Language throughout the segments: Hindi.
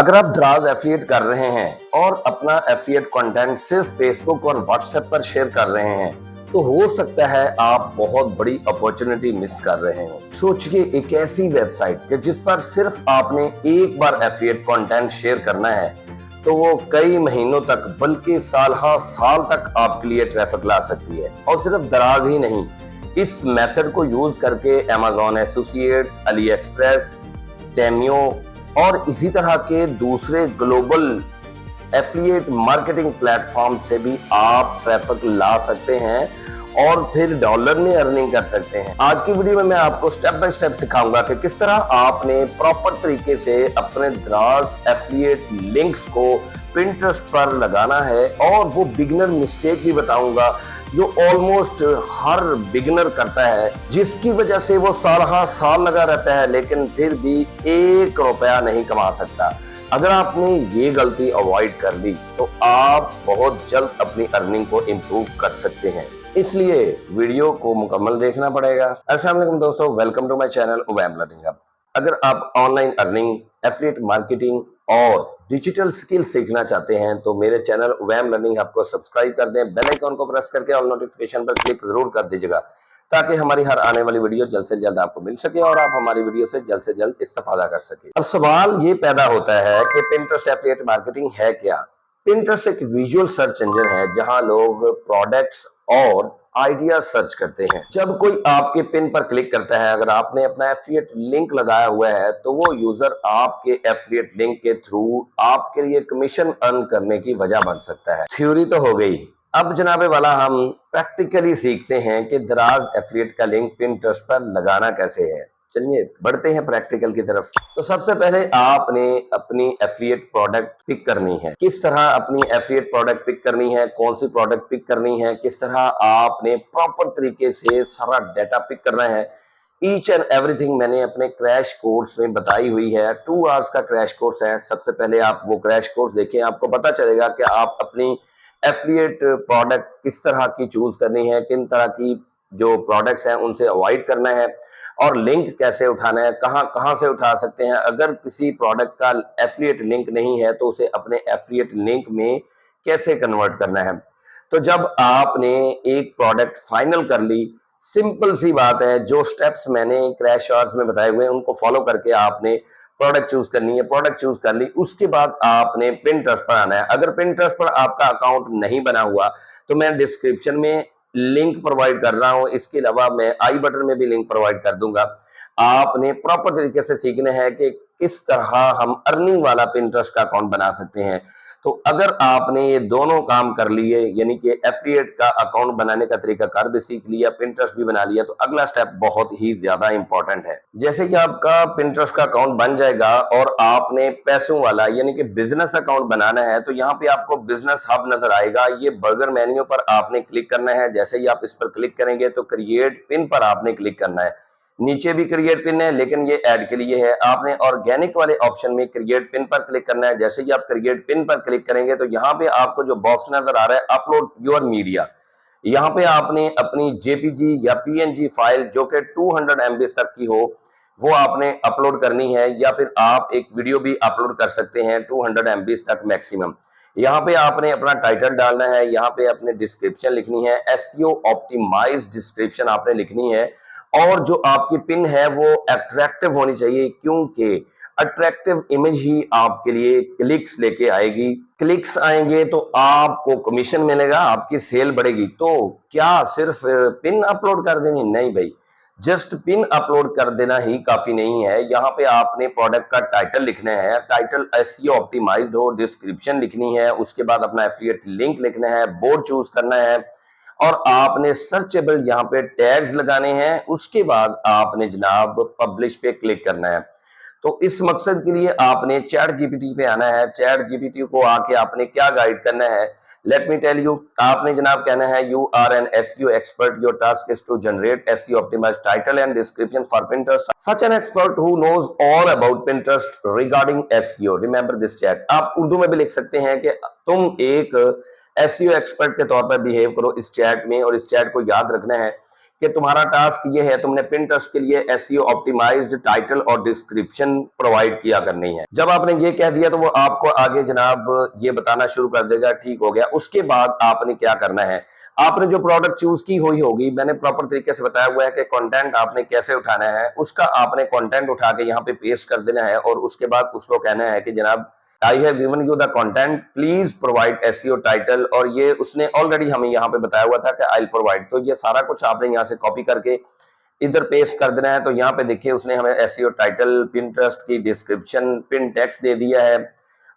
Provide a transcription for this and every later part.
अगर आप दराज एफिलिएट कर रहे हैं और अपना एफिलिएट कंटेंट सिर्फ फेसबुक और व्हाट्सएप पर शेयर कर रहे हैं, तो हो सकता है आप बहुत बड़ी अपॉर्चुनिटी मिस कर रहे हो। सोचिए एक ऐसी वेबसाइट कि जिस पर सिर्फ आपने एक बार एफिलिएट कंटेंट शेयर करना है, तो वो कई महीनों तक बल्कि साल तक आपके लिए ट्रैफिक ला सकती है। और सिर्फ दराज ही नहीं, इस मेथड को यूज करके Amazon एसोसिएट्स, अली एक्सप्रेस, टेमियो और इसी तरह के दूसरे ग्लोबल एफिलिएट मार्केटिंग प्लेटफॉर्म से भी आप ट्रैफिक ला सकते हैं और फिर डॉलर में अर्निंग कर सकते हैं। आज की वीडियो में मैं आपको स्टेप बाय स्टेप सिखाऊंगा कि किस तरह आपने प्रॉपर तरीके से अपने दराज एफिलिएट लिंक्स को पिंटरेस्ट पर लगाना है, और वो बिगिनर मिस्टेक भी बताऊंगा जो ऑलमोस्ट हर बिगिनर करता है, जिसकी वजह से वो साल लगा रहता है लेकिन फिर भी 1 रुपया नहीं कमा सकता। अगर आपने ये गलती अवॉइड कर ली तो आप बहुत जल्द अपनी अर्निंग को इम्प्रूव कर सकते हैं। इसलिए वीडियो को मुकम्मल देखना पड़ेगा। अस्सलाम वालेकुम दोस्तों, welcome to my channel Uwaim learning hub. अगर आप ऑनलाइन अर्निंग, एफिलिएट मार्केटिंग और डिजिटल स्किल सीखना चाहते हैं तो मेरे चैनल उवैम लर्निंग हब को सब्सक्राइब कर दें, बेल आइकन को प्रेस करके ऑल नोटिफिकेशन पर क्लिक जरूर कर दीजिएगा, ताकि हमारी हर आने वाली वीडियो जल्द से जल्द आपको मिल सके और आप हमारी वीडियो से जल्द इस्तेफादा कर सके। अब सवाल ये पैदा होता है कि पिंटरेस्ट एफिलिएट मार्केटिंग है क्या। पिंटरेस्ट एक विजुअल सर्च इंजन है जहां लोग प्रोडक्ट्स और आइडिया सर्च करते हैं। जब कोई आपके पिन पर क्लिक करता है, अगर आपने अपना एफिलिएट लिंक लगाया हुआ है, तो वो यूजर आपके एफिलिएट लिंक के थ्रू आपके लिए कमीशन अर्न करने की वजह बन सकता है। थ्योरी तो हो गई, अब जनाबे वाला हम प्रैक्टिकली सीखते हैं कि दराज एफिलिएट का लिंक पिंटरेस्ट पर लगाना कैसे है। चलिए बढ़ते हैं प्रैक्टिकल की तरफ। तो सबसे पहले आपने अपनी एफिलिएट प्रोडक्ट पिक करनी है। किस तरह अपनी एफिलिएट प्रोडक्ट पिक करनी है, कौन सी प्रोडक्ट पिक करनी है, किस तरह आपने प्रॉपर तरीके से सारा डाटा पिक करना है, ईच एंड एवरीथिंग मैंने अपने क्रैश कोर्स में बताई हुई है। 2 आवर्स का क्रैश कोर्स है। सबसे पहले आप वो क्रैश कोर्स देखें, आपको पता चलेगा कि आप अपनी एफिलिएट प्रोडक्ट किस तरह की चूज करनी है, किन तरह की जो प्रोडक्ट्स हैं उनसे अवॉइड करना है, और लिंक कैसे उठाना है, कहां कहां से उठा सकते हैं। अगर किसी प्रोडक्ट का एफिलिएट लिंक नहीं है तो उसे अपने एफिलिएट लिंक में कैसे कन्वर्ट करना है। तो जब आपने एक प्रोडक्ट फाइनल कर ली, सिंपल सी बात है, जो स्टेप्स मैंने क्रैश आवर्स में बताए हुए हैं उनको फॉलो करके आपने प्रोडक्ट चूज करनी है। प्रोडक्ट चूज कर ली, उसके बाद आपने पिंटरेस्ट पर आना है। अगर पिंटरेस्ट पर आपका अकाउंट नहीं बना हुआ तो मैं डिस्क्रिप्शन में लिंक प्रोवाइड कर रहा हूं, इसके अलावा मैं आई बटन में भी लिंक प्रोवाइड कर दूंगा। आपने प्रॉपर तरीके से सीखना है कि किस तरह हम अर्निंग वाला पिंटरेस्ट का अकाउंट बना सकते हैं। तो अगर आपने ये दोनों काम कर लिए, यानी कि एफिलिएट का अकाउंट बनाने का तरीका कार भी सीख लिया, पिंटरेस्ट भी बना लिया, तो अगला स्टेप बहुत ही ज्यादा इंपॉर्टेंट है। जैसे कि आपका पिंटरेस्ट का अकाउंट बन जाएगा और आपने पैसों वाला यानी कि बिजनेस अकाउंट बनाना है, तो यहाँ पे आपको बिजनेस हब नजर आएगा। ये बर्गर मेन्यू पर आपने क्लिक करना है। जैसे ही आप इस पर क्लिक करेंगे तो क्रिएट पिन पर आपने क्लिक करना है। नीचे भी क्रिएट पिन है लेकिन ये ऐड के लिए है। आपने ऑर्गेनिक वाले ऑप्शन में क्रिएट पिन पर क्लिक करना है। जैसे ही आप क्रिएट पिन पर क्लिक करेंगे तो यहाँ पे आपको जो बॉक्स नजर आ रहा है, अपलोड योर मीडिया, यहाँ पे आपने अपनी जेपीजी या पीएनजी फाइल जो कि 200 MB तक की हो वो आपने अपलोड करनी है, या फिर आप एक वीडियो भी अपलोड कर सकते हैं 200 MB तक मैक्सिमम। यहाँ पे आपने अपना टाइटल डालना है, यहाँ पे अपने डिस्क्रिप्शन लिखनी है, एसईओ ऑप्टिमाइज्ड डिस्क्रिप्शन आपने लिखनी है, और जो आपकी पिन है वो अट्रैक्टिव होनी चाहिए, क्योंकि अट्रैक्टिव इमेज ही आपके लिए क्लिक्स लेके आएगी। क्लिक्स आएंगे तो आपको कमीशन मिलेगा, आपकी सेल बढ़ेगी। तो क्या सिर्फ पिन अपलोड कर देनी? नहीं भाई, जस्ट पिन अपलोड कर देना ही काफी नहीं है। यहाँ पे आपने प्रोडक्ट का टाइटल लिखना है, टाइटल एसईओ ऑप्टिमाइज्ड हो, डिस्क्रिप्शन लिखनी है, उसके बाद अपना एफिलिएट लिंक लिखना है, बोर्ड चूज करना है, और आपने सर्चेबल यहाँ पे टैग्स लगाने हैं। उसके बाद आपने जनाब पब्लिश पे क्लिक करना है। तो इस मकसद के लिए आपने चैट जीपीटी पे आना है। चैट जीपीटी को आके आपने क्या गाइड करना है, लेट मी टेल यू। आपने जनाब कहना है, you are an SEO expert, your task is to generate SEO optimised title and description for Pinterest, such an expert who knows all about Pinterest regarding SEO, remember this chat. आप उर्दू में भी लिख सकते हैं कि तुम एक एसईओ एक्सपर्ट के तौर पर बिहेव करो इस चैट में, और इस चैट को याद रखना है कि तुम्हारा टास्क ये है, तुमने पिंटरेस्ट के लिए एसईओ ऑप्टिमाइज्ड टाइटल और डिस्क्रिप्शन प्रोवाइड किया करनी है। जब आपने ये कह दिया तो वो आपको आगे जनाब ये बताना शुरू कर देगा, ठीक हो गया। उसके बाद आपने क्या करना है, आपने जो प्रोडक्ट चूज की हुई होगी, मैंने प्रॉपर तरीके से बताया हुआ है कि कंटेंट आपने कैसे उठाना है, उसका आपने कंटेंट उठा के यहाँ पे पेस्ट कर देना है और उसके बाद उसको कहना है कि जनाब I have given you the content, please provide SEO title. और ये उसने ऑलरेडी हमें यहाँ पे बताया हुआ था कि आई विल प्रोवाइड। तो ये सारा कुछ आपने यहाँ से कॉपी करके इधर पेस्ट कर देना है। तो यहाँ पे देखिए उसने हमें एसईओ टाइटल, पिंटरेस्ट की डिस्क्रिप्शन, पिन टेक्स्ट दे दिया है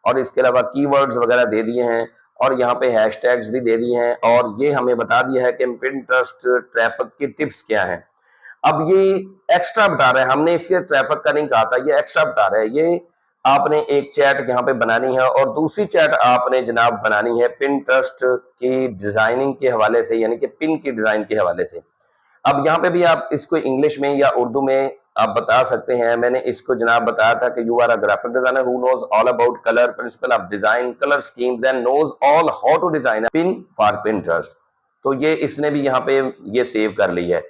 और इसके अलावा कीवर्ड्स वगैरह दे दिए हैं और यहाँ पे हैशटैग्स भी दे दिए हैं और ये हमें बता दिया है कि पिंटरेस्ट ट्रैफिक की टिप्स क्या है। अब ये एक्स्ट्रा बता रहा है, हमने इसके ट्रैफिक का नहीं कहा था, ये एक्स्ट्रा बता रहा है। ये आपने एक चैट यहाँ पे बनानी है और दूसरी चैट आपने जनाब बनानी है पिंटरेस्ट की डिजाइनिंग के हवाले से, यानी कि पिन की डिजाइन के हवाले से। अब यहाँ पे भी आप इसको इंग्लिश में या उर्दू में आप बता सकते हैं। मैंने इसको जनाब बताया था कि you are a graphic designer who knows all about colour principle of design, colour schemes and knows all how to design pin for Pinterest. तो ये इसने भी यहाँ पे ये सेव कर ली है।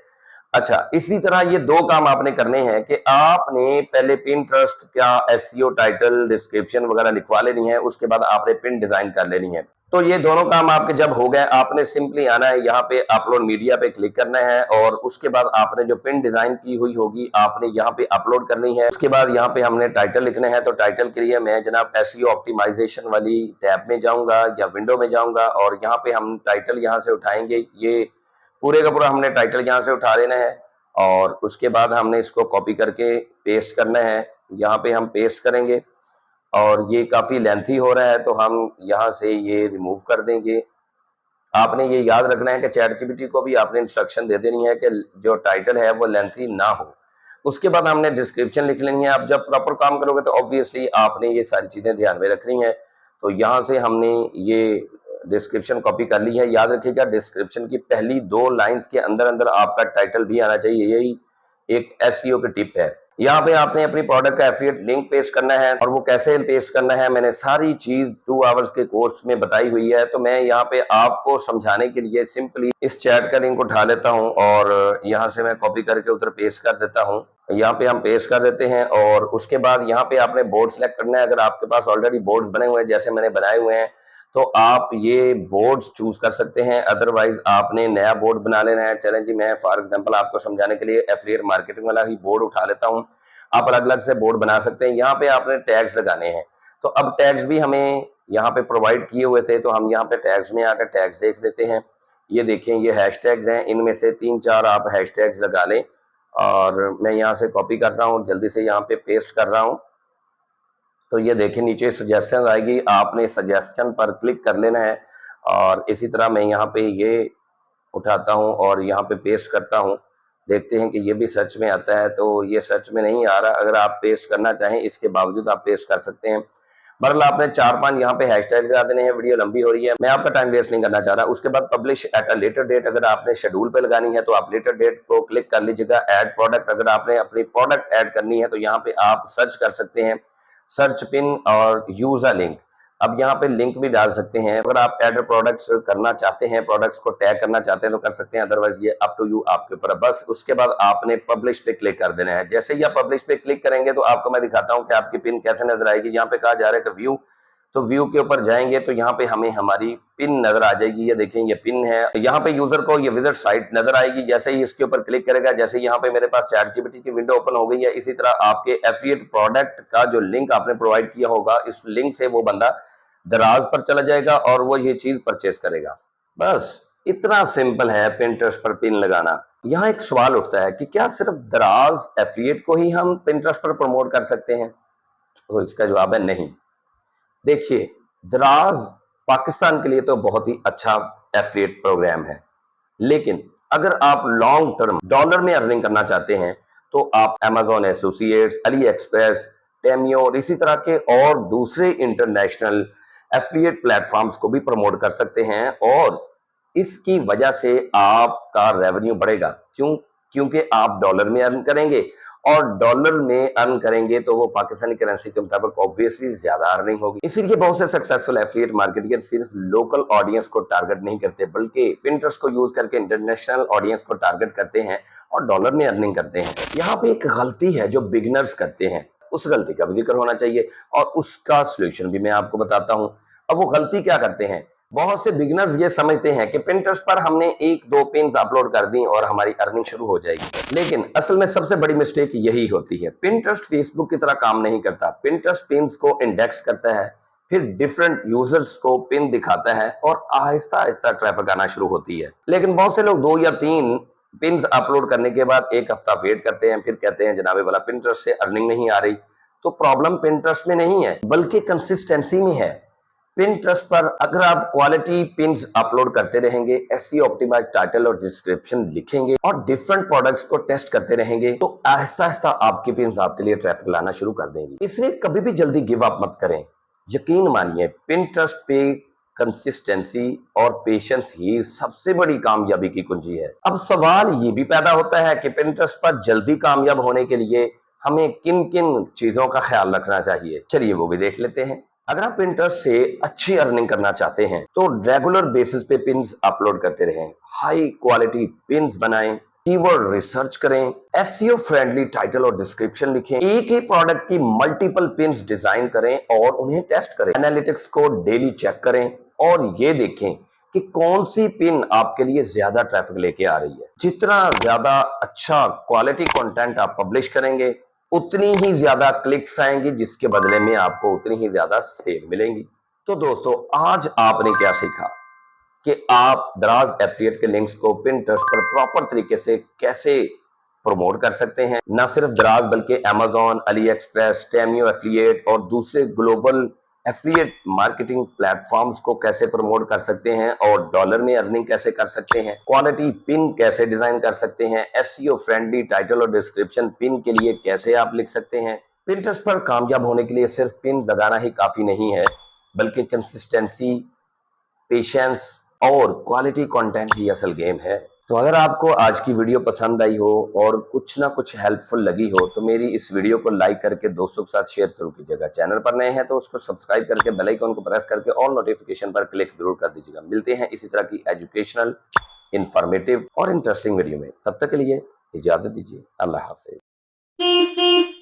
अच्छा, इसी तरह ये दो काम आपने करने हैं कि आपने पहले पिंटरेस्ट का एसईओ टाइटल, डिस्क्रिप्शन वगैरह लिखवा लेनी है, उसके बाद आपने पिन डिजाइन कर लेनी है। तो ये दोनों काम आपके जब हो गए, आपने सिंपली आना है यहाँ पे अपलोड मीडिया पे क्लिक करना है और उसके बाद आपने जो पिन डिजाइन की हुई होगी आपने यहाँ पे अपलोड करनी है। उसके बाद यहाँ पे हमने टाइटल लिखना है। तो टाइटल के लिए मैं जनाब एसईओ ऑप्टिमाइजेशन वाली टैब में जाऊंगा या विंडो में जाऊंगा और यहाँ पे हम टाइटल यहाँ से उठाएंगे। ये पूरे का पूरा हमने टाइटल यहाँ से उठा लेना है और उसके बाद हमने इसको कॉपी करके पेस्ट करना है। यहाँ पे हम पेस्ट करेंगे और ये काफ़ी लेंथी हो रहा है तो हम यहाँ से ये रिमूव कर देंगे। आपने ये याद रखना है कि चैटजीपीटी को भी आपने इंस्ट्रक्शन दे देनी है कि जो टाइटल है वो लेंथी ना हो। उसके बाद हमने डिस्क्रिप्शन लिख लेनी है। आप जब प्रॉपर काम करोगे तो ऑब्वियसली आपने ये सारी चीज़ें ध्यान में रखनी है। तो यहाँ से हमने ये डिस्क्रिप्शन कॉपी कर ली है। याद रखिएगा डिस्क्रिप्शन की पहली 2 लाइंस के अंदर अंदर आपका टाइटल भी आना चाहिए, यही एक एसईओ की टिप है। यहाँ पे आपने अपनी प्रोडक्ट का एफिलिएट लिंक पेस्ट करना है और वो कैसे पेस्ट करना है मैंने सारी चीज 2 आवर्स के कोर्स में बताई हुई है। तो मैं यहाँ पे आपको समझाने के लिए सिंपली इस चैट का लिंक उठा लेता हूँ और यहाँ से मैं कॉपी करके उधर पेस्ट कर देता हूँ। यहाँ पे हम पेस्ट कर देते हैं और उसके बाद यहाँ पे आपने बोर्ड सेलेक्ट करना है। अगर आपके पास ऑलरेडी बोर्ड्स बने हुए हैं जैसे मैंने बनाए हुए हैं तो आप ये बोर्ड्स चूज कर सकते हैं, अदरवाइज आपने नया बोर्ड बना लेना है। चलें जी, मैं फॉर एग्जांपल आपको समझाने के लिए एफिलिएट मार्केटिंग वाला ही बोर्ड उठा लेता हूं। आप अलग अलग से बोर्ड बना सकते हैं। यहाँ पे आपने टैग्स लगाने हैं। तो अब टैग्स भी हमें यहाँ पे प्रोवाइड किए हुए थे तो हम यहाँ पे टैग्स में आकर टैग्स देख लेते हैं। ये देखें, ये हैशटैग्स हैं, इनमें से 3-4 आप हैशटैग्स लगा लें और मैं यहाँ से कॉपी कर रहा हूँ, जल्दी से यहाँ पे पेस्ट कर रहा हूँ। तो ये देखिए नीचे सजेशन आएगी, आपने सजेशन पर क्लिक कर लेना है और इसी तरह मैं यहाँ पे ये उठाता हूँ और यहाँ पे पेस्ट करता हूँ। देखते हैं कि ये भी सर्च में आता है। तो ये सर्च में नहीं आ रहा। अगर आप पेस्ट करना चाहें इसके बावजूद आप पेस्ट कर सकते हैं। बहरहाल आपने 4-5 यहाँ पे हैशटैग लगा देने हैं। वीडियो लंबी हो रही है, मैं आपका टाइम वेस्ट नहीं करना चाह रहा। उसके बाद publish at a later date, अगर आपने शेड्यूल पे लगानी है तो आप लेटर डेट को क्लिक कर लीजिएगा। ऐड प्रोडक्ट, अगर आपने अपनी प्रोडक्ट ऐड करनी है तो यहाँ पे आप सर्च कर सकते हैं, सर्च पिन और यूज अ लिंक। अब यहाँ पे लिंक भी डाल सकते हैं। अगर आप ऐड प्रोडक्ट्स करना चाहते हैं, प्रोडक्ट्स को टैग करना चाहते हैं तो कर सकते हैं, अदरवाइज ये अप टू यू, आपके ऊपर। बस उसके बाद आपने पब्लिश पे क्लिक कर देना है। जैसे ही आप पब्लिश पे क्लिक करेंगे तो आपको मैं दिखाता हूँ कि आपकी पिन कैसे नजर आएगी। यहाँ पे कहा जा रहा है कि व्यू, तो व्यू के ऊपर जाएंगे तो यहाँ पे हमें हमारी पिन नजर आ जाएगी। ये देखें, ये पिन है। यहाँ पे यूजर को ये विजिट साइट नजर आएगी। जैसे ही इसके ऊपर क्लिक करेगा, जैसे यहाँ पे मेरे पास चैटजीपीटी की विंडो ओपन हो गई है, इसी तरह आपके एफिलिएट प्रोडक्ट का जो लिंक आपने प्रोवाइड किया होगा, इस लिंक से वो बंदा दराज पर चला जाएगा और वो ये चीज परचेस करेगा। बस इतना सिंपल है पिंटरेस्ट पर पिन लगाना। यहाँ एक सवाल उठता है कि क्या सिर्फ दराज एफिलिएट को ही हम पिंटरेस्ट पर प्रमोट कर सकते हैं? तो इसका जवाब है नहीं। देखिए, दराज पाकिस्तान के लिए तो बहुत ही अच्छा एफिलिएट प्रोग्राम है, लेकिन अगर आप लॉन्ग टर्म डॉलर में अर्निंग करना चाहते हैं तो आप Amazon एसोसिएट्स, अली एक्सप्रेस, टेमियो और इसी तरह के और दूसरे इंटरनेशनल एफिलिएट प्लेटफॉर्म्स को भी प्रमोट कर सकते हैं और इसकी वजह से आपका रेवेन्यू बढ़ेगा। क्यों? क्योंकि आप डॉलर में अर्न करेंगे और डॉलर में अर्न करेंगे तो वो पाकिस्तानी करेंसी के मुताबिक ऑब्वियसली ज्यादा अर्निंग होगी। इसीलिए बहुत से सक्सेसफुल एफिलिएट मार्केटर सिर्फ लोकल ऑडियंस को टारगेट नहीं करते, बल्कि पिंटरेस्ट को यूज करके इंटरनेशनल ऑडियंस को टारगेट करते हैं और डॉलर में अर्निंग करते हैं। यहाँ पे एक गलती है जो बिगनर्स करते हैं, उस गलती का भी जिक्र होना चाहिए और उसका सोल्यूशन भी मैं आपको बताता हूँ। अब वो गलती क्या करते हैं? बहुत से बिगिनर्स ये समझते हैं कि पिंटरेस्ट पर हमने एक दो पिन्स अपलोड कर दी और हमारी अर्निंग शुरू हो जाएगी, लेकिन असल में सबसे बड़ी मिस्टेक यही होती है। पिंटरेस्ट फेसबुक की तरह काम नहीं करता। पिंटरेस्ट पिन्स को इंडेक्स करता है, फिर डिफरेंट यूजर्स को पिन दिखाता है और आहिस्ता आहिस्ता ट्रैफिक आना शुरू होती है। लेकिन बहुत से लोग 2 या 3 पिन्स अपलोड करने के बाद एक हफ्ता वेट करते हैं, फिर कहते हैं जनाबे वाला पिंटरेस्ट से अर्निंग नहीं आ रही। तो प्रॉब्लम पिंटरेस्ट में नहीं है बल्कि कंसिस्टेंसी में है। पिंटरेस्ट पर अगर आप क्वालिटी पिन्स अपलोड करते रहेंगे, एसईओ ऑप्टिमाइज्ड टाइटल और डिस्क्रिप्शन लिखेंगे और डिफरेंट प्रोडक्ट्स को टेस्ट करते रहेंगे, तो आहिस्ता आहिस्ता आपके पिन्स आपके लिए ट्रैफिक लाना शुरू कर देंगे। इसलिए कभी भी जल्दी गिव अप मत करें। यकीन मानिए, पिंटरेस्ट पे कंसिस्टेंसी और पेशेंस ही सबसे बड़ी कामयाबी की कुंजी है। अब सवाल ये भी पैदा होता है कि पिंटरेस्ट पर जल्दी कामयाब होने के लिए हमें किन किन चीजों का ख्याल रखना चाहिए। चलिए वो भी देख लेते हैं। अगर आप पिंटरेस्ट से अच्छी अर्निंग करना चाहते हैं तो रेगुलर बेसिस पे पिन्स अपलोड करते रहें, हाई क्वालिटी पिन्स बनाएं, कीवर्ड रिसर्च करें, एसईओ फ्रेंडली टाइटल और डिस्क्रिप्शन लिखें, एक ही प्रोडक्ट की मल्टीपल पिन्स डिजाइन करें और उन्हें टेस्ट करें, एनालिटिक्स को डेली चेक करें और ये देखें कि कौन सी पिन आपके लिए ज्यादा ट्रैफिक लेके आ रही है। जितना ज्यादा अच्छा क्वालिटी कंटेंट आप पब्लिश करेंगे, उतनी ही ज्यादा क्लिक्स आएंगी, जिसके बदले में आपको उतनी ही ज्यादा सेल मिलेंगी। तो दोस्तों, आज आपने क्या सीखा कि आप दराज एफिलिएट के लिंक्स को पिंटरेस्ट पर प्रॉपर तरीके से कैसे प्रमोट कर सकते हैं। न सिर्फ दराज बल्कि अमेजॉन, अली एक्सप्रेस, टेमियो एफिलिएट और दूसरे ग्लोबल एफिलिएट मार्केटिंग प्लेटफॉर्म्स को कैसे प्रमोट कर सकते हैं और डॉलर में अर्निंग कैसे कर सकते हैं, क्वालिटी पिन कैसे डिजाइन कर सकते हैं, एसईओ फ्रेंडली टाइटल और डिस्क्रिप्शन पिन के लिए कैसे आप लिख सकते हैं। पिंटरेस्ट पर कामयाब होने के लिए सिर्फ पिन लगाना ही काफी नहीं है, बल्कि कंसिस्टेंसी, पेशेंस और क्वालिटी कंटेंट ही असल गेम है। तो अगर आपको आज की वीडियो पसंद आई हो और कुछ ना कुछ हेल्पफुल लगी हो तो मेरी इस वीडियो को लाइक करके दोस्तों के साथ शेयर जरूर कीजिएगा। चैनल पर नए हैं तो उसको सब्सक्राइब करके बेल आइकन को प्रेस करके ऑल नोटिफिकेशन पर क्लिक जरूर कर दीजिएगा। मिलते हैं इसी तरह की एजुकेशनल, इंफॉर्मेटिव और इंटरेस्टिंग वीडियो में। तब तक के लिए इजाजत दीजिए। अल्लाह हाफिज।